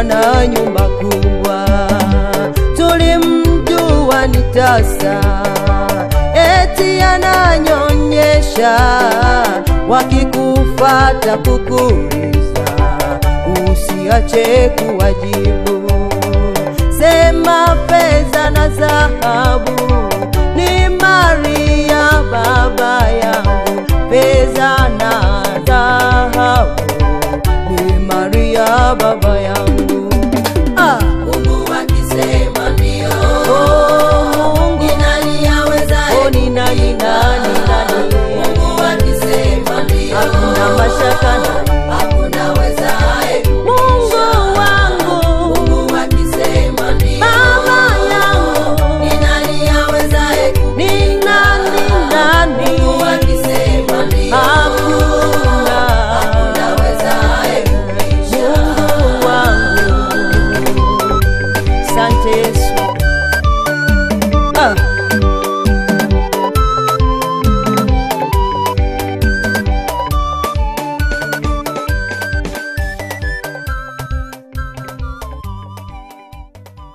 na nyumba kubwa. Tulimjua ni tasa, eti ananyonyesha, wakikufata kukuuliza usiache kuwajibu. Sema fedha na dhahabu ni mali ya baba yangu, fedha na dhahabu ni mali ya baba